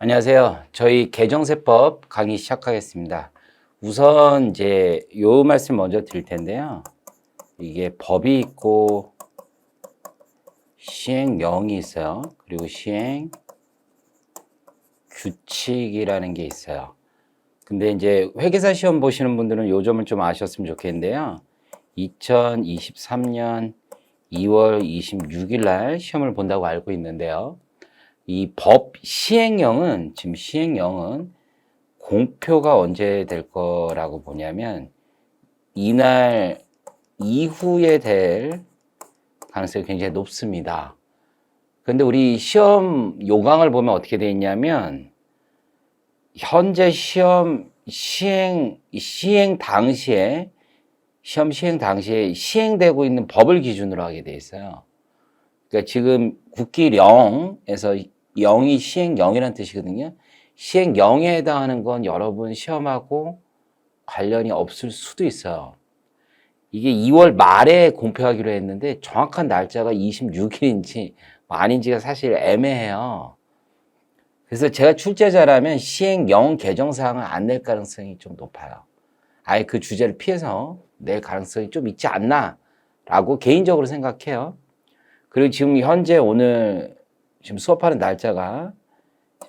안녕하세요. 저희 개정세법 강의 시작하겠습니다. 우선 이제 요 말씀 먼저 드릴 텐데요. 이게 법이 있고 시행령이 있어요. 그리고 시행 규칙이라는 게 있어요. 근데 이제 회계사 시험 보시는 분들은 요 점을 좀 아셨으면 좋겠는데요. 2023년 2월 26일 날 시험을 본다고 알고 있는데요. 이 법 시행령은 지금 시행령은 공표가 언제 될 거라고 보냐면 이날 이후에 될 가능성이 굉장히 높습니다. 그런데 우리 시험 요강을 보면 어떻게 되어 있냐면 현재 시험 시행 당시에 시험 시행 당시에 시행되고 있는 법을 기준으로 하게 돼 있어요. 그러니까 지금 국기령에서 영이 시행령이라는 뜻이거든요. 시행령에 해당하는 건 여러분 시험하고 관련이 없을 수도 있어요. 이게 2월 말에 공표하기로 했는데 정확한 날짜가 26일인지 아닌지가 사실 애매해요. 그래서 제가 출제자라면 시행령 개정사항을 안 낼 가능성이 좀 높아요. 아예 그 주제를 피해서 낼 가능성이 좀 있지 않나 라고 개인적으로 생각해요. 그리고 지금 현재 오늘 지금 수업하는 날짜가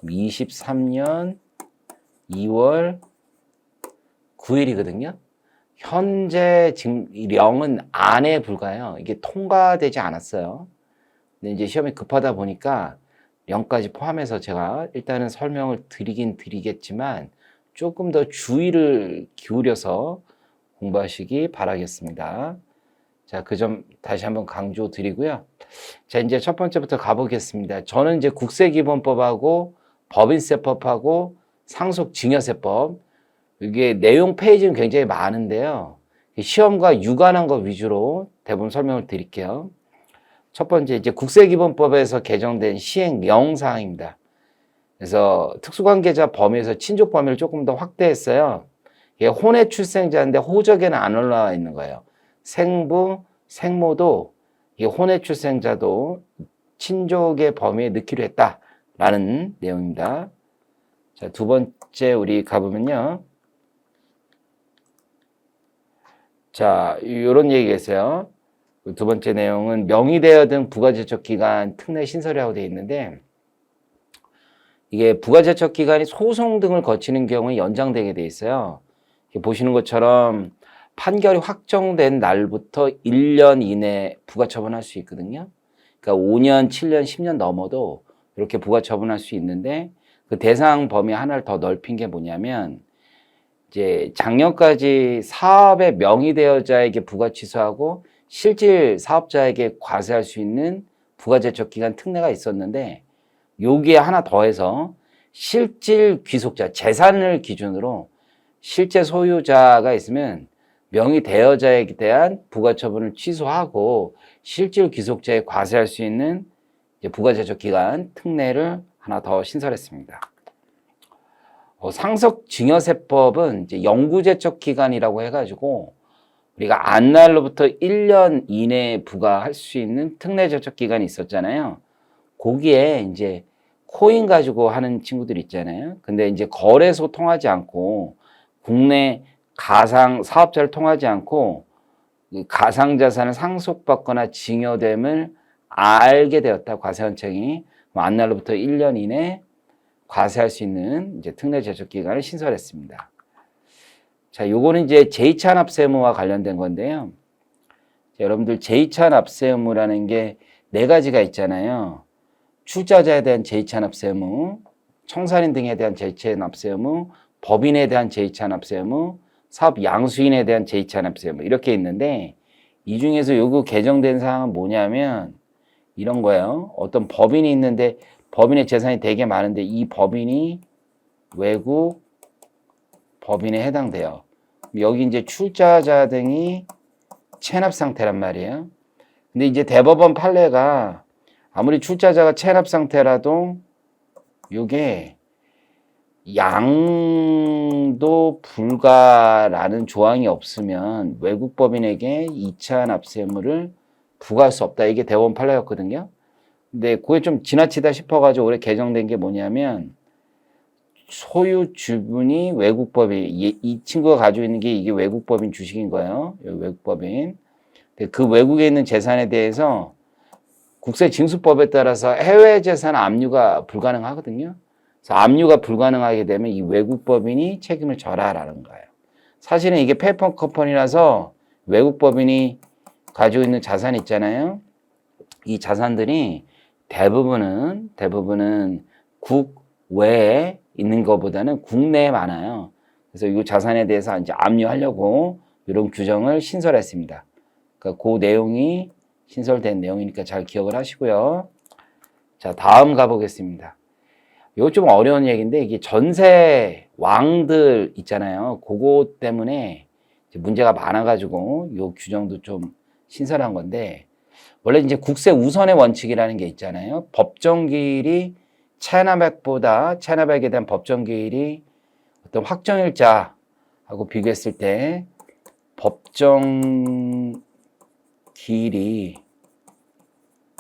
23년 2월 9일이거든요. 현재 지금 령은 안에 불과해요. 이게 통과되지 않았어요. 근데 이제 시험이 급하다 보니까 령까지 포함해서 제가 일단은 설명을 드리긴 드리겠지만 조금 더 주의를 기울여서 공부하시기 바라겠습니다. 자, 그 점 다시 한번 강조 드리고요. 자, 이제 첫 번째부터 가보겠습니다. 저는 이제 국세기본법하고 법인세법하고 상속증여세법, 이게 내용 페이지는 굉장히 많은데요. 시험과 유관한 것 위주로 대부분 설명을 드릴게요. 첫 번째, 이제 국세기본법에서 개정된 시행령 사항입니다. 그래서 특수관계자 범위에서 친족 범위를 조금 더 확대했어요. 이게 혼외 출생자인데 호적에는 안 올라와 있는 거예요. 생부, 생모도 이 혼외 출생자도 친족의 범위에 넣기로 했다라는 내용입니다. 자, 두 번째 우리 가보면요. 자, 이런 얘기가 있어요. 두 번째 내용은 명의대여 등 부가제척 기간 특례 신설이라고 되어 있는데 이게 부가제척 기간이 소송 등을 거치는 경우에 연장되게 되어 있어요. 보시는 것처럼 판결이 확정된 날부터 1년 이내 부가처분할 수 있거든요. 그러니까 5년, 7년, 10년 넘어도 이렇게 부가처분할 수 있는데 그 대상 범위 하나를 더 넓힌 게 뭐냐면 이제 작년까지 사업의 명의대여자에게 부가 취소하고 실질 사업자에게 과세할 수 있는 부가제척 기간 특례가 있었는데 여기에 하나 더해서 실질 귀속자, 재산을 기준으로 실제 소유자가 있으면 명의대여자에 대한 부가처분을 취소하고 실질 귀속자에 과세할 수 있는 부가제척 기간 특례를 하나 더 신설했습니다. 상속증여세법은 이제 영구제척 기간이라고 해가지고 우리가 안날로부터 1년 이내에 부과할 수 있는 특례제척 기간이 있었잖아요. 거기에 이제 코인 가지고 하는 친구들 있잖아요. 근데 이제 거래소 통하지 않고 국내 가상 사업자를 통하지 않고 가상 자산을 상속받거나 증여됨을 알게 되었다. 과세원청이 안날로부터 1년 이내 과세할 수 있는 이제 특례 제척 기간을 신설했습니다. 자, 요거는 이제 제2차 납세 의무와 관련된 건데요. 자, 여러분들 제2차 납세 의무라는 게 네 가지가 있잖아요. 출자자에 대한 제2차 납세 의무, 청산인 등에 대한 제2차 납세 의무, 법인에 대한 제2차 납세 의무, 사업 양수인에 대한 제2차 납세 의무 이렇게 있는데 이 중에서 요거 개정된 사항은 뭐냐면 이런 거예요. 어떤 법인이 있는데 법인의 재산이 되게 많은데 이 법인이 외국 법인에 해당돼요. 여기 이제 출자자 등이 체납 상태란 말이에요. 근데 이제 대법원 판례가 아무리 출자자가 체납 상태라도 이게 양도 불가라는 조항이 없으면 외국 법인에게 2차 납세 의무를 부과할 수 없다. 이게 대법원 판례였거든요. 근데 그게 좀 지나치다 싶어가지고 올해 개정된 게 뭐냐면 소유 주분이 외국법인, 이 친구가 가지고 있는 게 이게 외국법인 주식인 거예요. 외국법인. 그 외국에 있는 재산에 대해서 국세징수법에 따라서 해외 재산 압류가 불가능하거든요. 그래서 압류가 불가능하게 되면 이 외국법인이 책임을 져라라는 거예요. 사실은 이게 페이퍼 컴퍼니라서 외국법인이 가지고 있는 자산 있잖아요. 이 자산들이 대부분은 국외에 있는 것보다는 국내에 많아요. 그래서 이 자산에 대해서 이제 압류하려고 이런 규정을 신설했습니다. 그러니까 그 내용이 신설된 내용이니까 잘 기억을 하시고요. 자, 다음 가보겠습니다. 이거 좀 어려운 얘기인데 이게 전세 왕들 있잖아요. 그거 때문에 문제가 많아가지고 이 규정도 좀 신설한 건데 원래 이제 국세 우선의 원칙이라는 게 있잖아요. 법정기일이 차이나백에 대한 법정기일이 어떤 확정일자하고 비교했을 때 법정기일이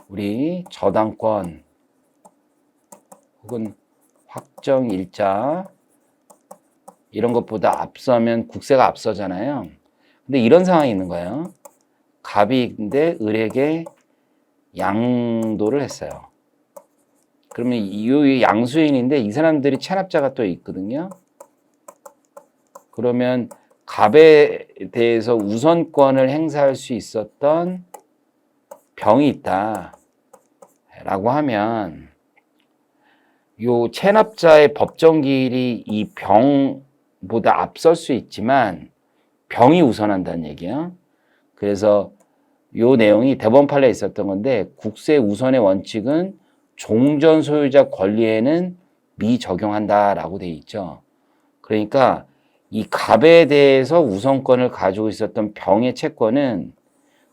우리 저당권 혹은 확정일자 이런 것보다 앞서면 국세가 앞서잖아요. 근데 이런 상황이 있는 거예요. 갑이인데 을에게 양도를 했어요. 그러면 이 양수인인데 이 사람들이 체납자가 또 있거든요. 그러면 갑에 대해서 우선권을 행사할 수 있었던 병이 있다 라고 하면 요 체납자의 법정기일이 이 병보다 앞설 수 있지만 병이 우선한다는 얘기예요. 그래서 요 내용이 대법원 판례에 있었던 건데 국세 우선의 원칙은 종전 소유자 권리에는 미적용한다라고 돼 있죠. 그러니까 이 갑에 대해서 우선권을 가지고 있었던 병의 채권은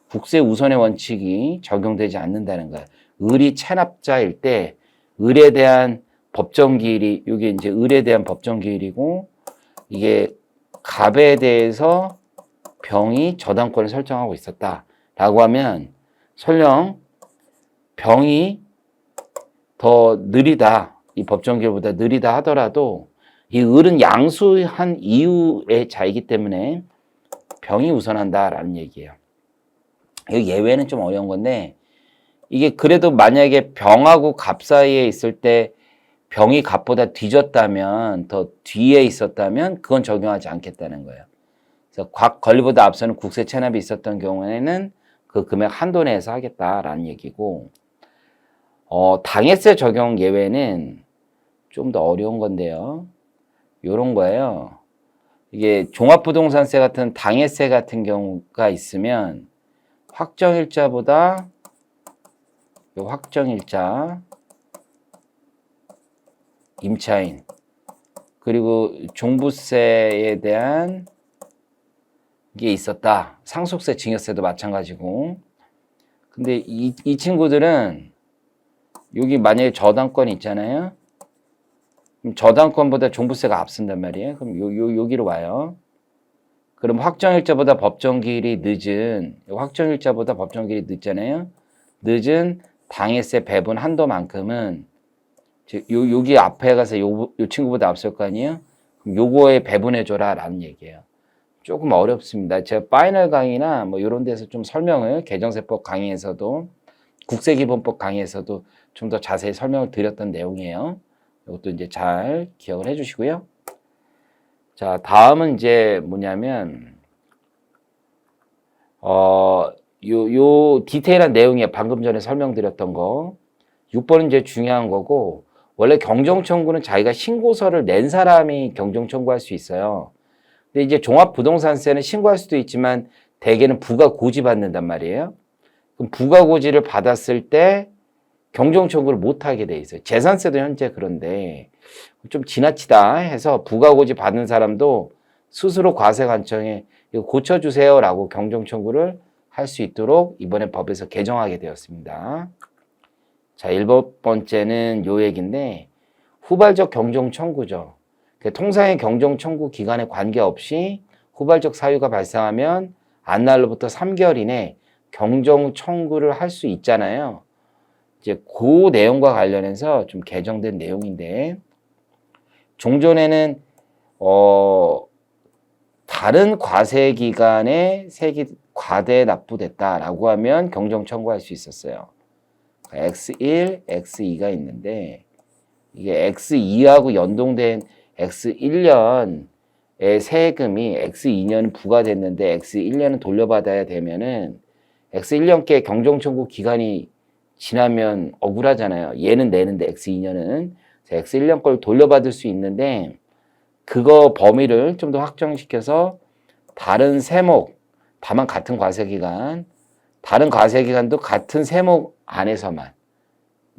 국세 우선의 원칙이 적용되지 않는다는 거예요. 을이 체납자일 때 을에 대한 법정기일이 이게 이제 을에 대한 법정기일이고 이게 갑에 대해서 병이 저당권을 설정하고 있었다라고 하면 설령 병이 더 느리다, 이 법정기일보다 느리다 하더라도 이 을은 양수한 이후의 자이기 때문에 병이 우선한다라는 얘기예요. 이 예외는 좀 어려운 건데 이게 그래도 만약에 병하고 갑 사이에 있을 때 병이 갑보다 뒤졌다면 더 뒤에 있었다면 그건 적용하지 않겠다는 거예요. 그래서 권리보다 앞서는 국세 체납이 있었던 경우에는 그 금액 한도 내에서 하겠다라는 얘기고 당해세 적용 예외는 좀 더 어려운 건데요. 요런 거예요. 이게 종합부동산세 같은 당해세 같은 경우가 있으면 확정일자보다 확정일자 임차인 그리고 종부세에 대한 게 있었다. 상속세, 증여세도 마찬가지고. 근데 이 친구들은 여기 만약에 저당권이 있잖아요. 그럼 저당권보다 종부세가 앞선단 말이에요. 그럼 여기로 와요. 그럼 확정일자보다 법정기일이 늦잖아요. 늦은 당해세 배분 한도만큼은 여기 앞에 가서 요 친구보다 앞설 거 아니에요? 그럼 요거에 배분해줘라 라는 얘기예요. 조금 어렵습니다. 제가 파이널 강의나 뭐 이런 데서 좀 설명을 개정세법 강의에서도 국세기본법 강의에서도 좀 더 자세히 설명을 드렸던 내용이에요. 이것도 이제 잘 기억을 해주시고요. 자, 다음은 이제 뭐냐면 요 디테일한 내용이 방금 전에 설명드렸던 거 6번은 이제 중요한 거고 원래 경정청구는 자기가 신고서를 낸 사람이 경정청구할 수 있어요. 근데 이제 종합부동산세는 신고할 수도 있지만 대개는 부가 고지받는단 말이에요. 그럼 부가 고지를 받았을 때 경정청구를 못하게 돼 있어요. 재산세도 현재 그런데 좀 지나치다 해서 부가 고지 받은 사람도 스스로 과세관청에 이거 고쳐주세요라고 경정청구를 할 수 있도록 이번에 법에서 개정하게 되었습니다. 자, 7번째는 요 얘기인데 후발적 경정청구죠. 통상의 경정청구 기간에 관계없이 후발적 사유가 발생하면 안날로부터 3개월 이내 경정청구를 할 수 있잖아요. 이제 그 내용과 관련해서 좀 개정된 내용인데 종전에는 다른 과세기간에 세액이 과대 납부됐다라고 하면 경정 청구할 수 있었어요. X1, X2가 있는데 이게 X2하고 연동된 X1년의 세금이 X2년 부과됐는데 X1년은 돌려받아야 되면은 X1년께 경정 청구 기간이 지나면 억울하잖아요. 얘는 내는데 X2년은 X1년 걸 돌려받을 수 있는데 그거 범위를 좀 더 확정시켜서 다른 세목, 다만 같은 과세기간, 다른 과세기간도 같은 세목 안에서만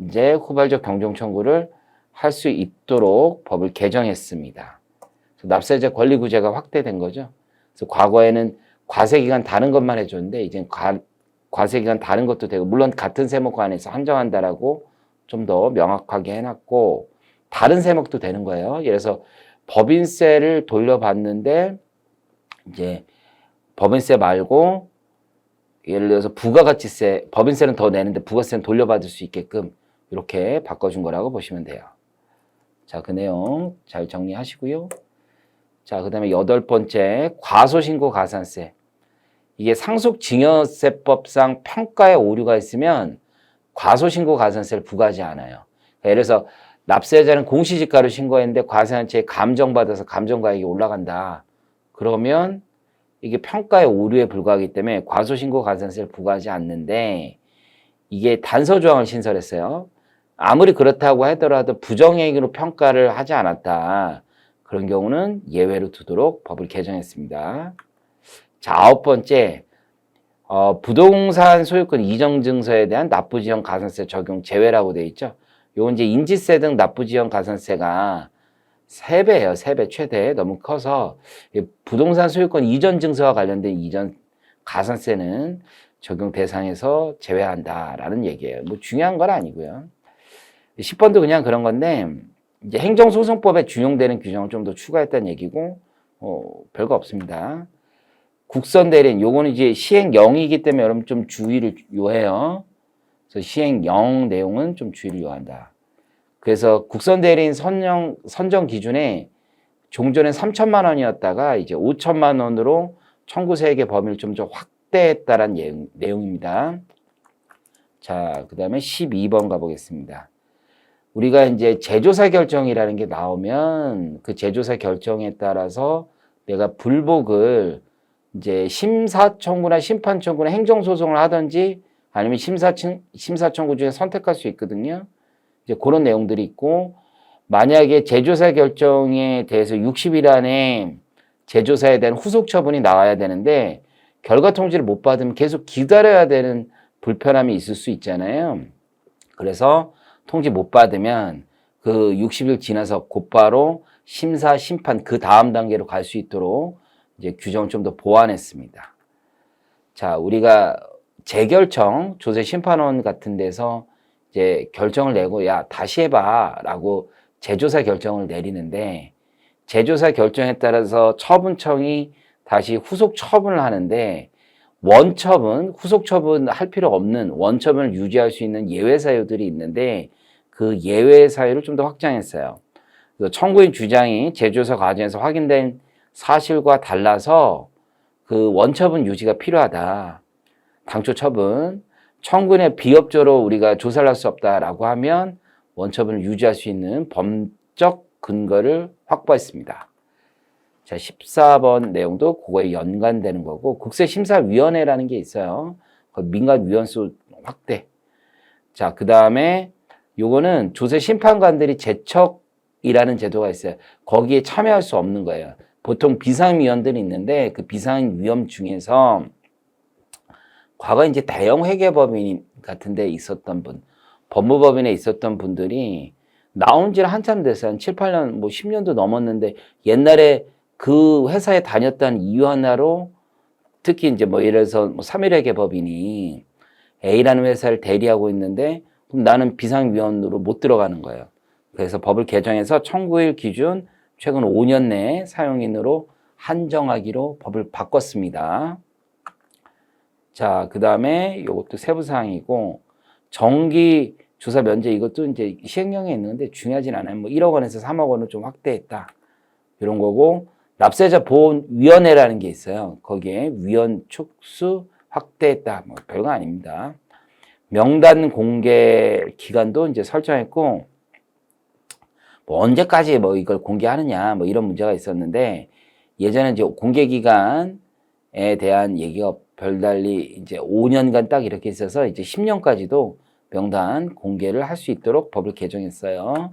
이제 후발적 경정 청구를 할 수 있도록 법을 개정했습니다. 납세자 권리 구제가 확대된 거죠. 그래서 과거에는 과세기간 다른 것만 해줬는데 이제 과세기간 다른 것도 되고 물론 같은 세목 안에서 한정한다라고 좀 더 명확하게 해놨고 다른 세목도 되는 거예요. 예를 들어서 법인세를 돌려받는데 이제 법인세 말고 예를 들어서 부가가치세, 법인세는 더 내는데 부가세는 돌려받을 수 있게끔 이렇게 바꿔준 거라고 보시면 돼요. 자, 그 내용 잘 정리하시고요. 자, 그 다음에 8번째, 과소신고 가산세. 이게 상속증여세법상 평가에 오류가 있으면 과소신고 가산세를 부과하지 않아요. 예를 들어서 납세자는 공시지가로 신고했는데 과세한체에 감정받아서 감정가액이 올라간다. 그러면 이게 평가의 오류에 불과하기 때문에 과소신고 가산세를 부과하지 않는데 이게 단서조항을 신설했어요. 아무리 그렇다고 하더라도 부정행위로 평가를 하지 않았다. 그런 경우는 예외로 두도록 법을 개정했습니다. 자, 9번째, 부동산 소유권 이전 증서에 대한 납부지형 가산세 적용 제외라고 되어 있죠. 요건 이제 인지세 등 납부지형 가산세가 3배예요. 3배 최대. 너무 커서 부동산 소유권 이전 증서와 관련된 이전 가산세는 적용 대상에서 제외한다라는 얘기예요. 뭐 중요한 건 아니고요. 10번도 그냥 그런 건데 이제 행정소송법에 준용되는 규정을 좀 더 추가했다는 얘기고 별거 없습니다. 국선대리인 요거는 이제 시행령이기 때문에 여러분 좀 주의를 요해요. 그래서 시행령 내용은 좀 주의를 요한다. 그래서 국선대리인 선정 기준에 종전에 3천만 원이었다가 이제 5천만 원으로 청구세액의 범위를 좀 더 확대했다는 내용입니다. 자, 그 다음에 12번 가보겠습니다. 우리가 이제 제조사 결정이라는 게 나오면 그 제조사 결정에 따라서 내가 불복을 이제 심사 청구나 심판 청구나 행정 소송을 하든지 아니면 심사 청구 중에 선택할 수 있거든요. 이제 그런 내용들이 있고 만약에 제조사 결정에 대해서 60일 안에 제조사에 대한 후속 처분이 나와야 되는데 결과 통지를 못 받으면 계속 기다려야 되는 불편함이 있을 수 있잖아요. 그래서 통지 못 받으면 그 60일 지나서 곧바로 심사, 심판 그 다음 단계로 갈 수 있도록 이제 규정을 좀 더 보완했습니다. 자, 우리가 재결청, 조세심판원 같은 데서 이제 결정을 내고 야, 다시 해봐라고 재조사 결정을 내리는데 재조사 결정에 따라서 처분청이 다시 후속 처분을 하는데 원처분, 후속 처분 할 필요 없는 원처분을 유지할 수 있는 예외 사유들이 있는데 그 예외 사유를 좀 더 확장했어요. 그래서 청구인 주장이 재조사 과정에서 확인된 사실과 달라서 그 원처분 유지가 필요하다. 당초 처분, 청구인의 비협조로 우리가 조사를 할 수 없다라고 하면 원처분을 유지할 수 있는 법적 근거를 확보했습니다. 자, 14번 내용도 그거에 연관되는 거고 국세심사위원회라는 게 있어요. 민간위원수 확대. 자, 그 다음에 요거는 조세심판관들이 제척이라는 제도가 있어요. 거기에 참여할 수 없는 거예요. 보통 비상위원들이 있는데 그 비상위원 중에서 과거 이제 대형 회계법인 같은 데 있었던 분, 법무법인에 있었던 분들이 나온 지는 한참 됐어요. 한 7, 8년, 뭐 10년도 넘었는데 옛날에 그 회사에 다녔다는 이유 하나로 특히 이제 뭐 예를 들어서 뭐 3.1회계법인이 A라는 회사를 대리하고 있는데 그럼 나는 비상위원으로 못 들어가는 거예요. 그래서 법을 개정해서 청구일 기준 최근 5년 내에 사용인으로 한정하기로 법을 바꿨습니다. 자, 그 다음에 이것도 세부사항이고 정기 조사 면제 이것도 이제 시행령에 있는데 중요하진 않아요. 뭐 1억 원에서 3억 원을 좀 확대했다. 이런 거고, 납세자 보호위원회라는 게 있어요. 거기에 위원 축수 확대했다. 뭐 별거 아닙니다. 명단 공개 기간도 이제 설정했고, 뭐 언제까지 뭐 이걸 공개하느냐, 뭐 이런 문제가 있었는데, 예전에 이제 공개 기간에 대한 얘기가 별달리 이제 5년간 딱 이렇게 있어서 이제 10년까지도 명단 공개를 할 수 있도록 법을 개정했어요.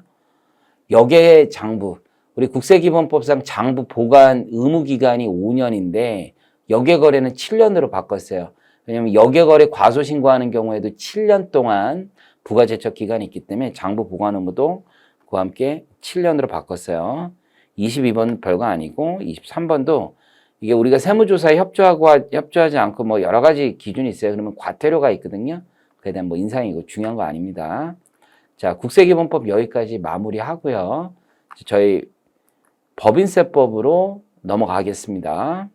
역외 장부. 우리 국세기본법상 장부 보관 의무 기간이 5년인데 역외 거래는 7년으로 바꿨어요. 왜냐하면 역외 거래 과소 신고하는 경우에도 7년 동안 부가 제척 기간이 있기 때문에 장부 보관 의무도 그와 함께 7년으로 바꿨어요. 22번 별거 아니고 23번도 이게 우리가 세무조사에 협조하지 않고 뭐 여러 가지 기준이 있어요. 그러면 과태료가 있거든요. 그에 대한 뭐 인상이 이거 중요한 거 아닙니다. 자, 국세기본법 여기까지 마무리하고요. 저희 법인세법으로 넘어가겠습니다.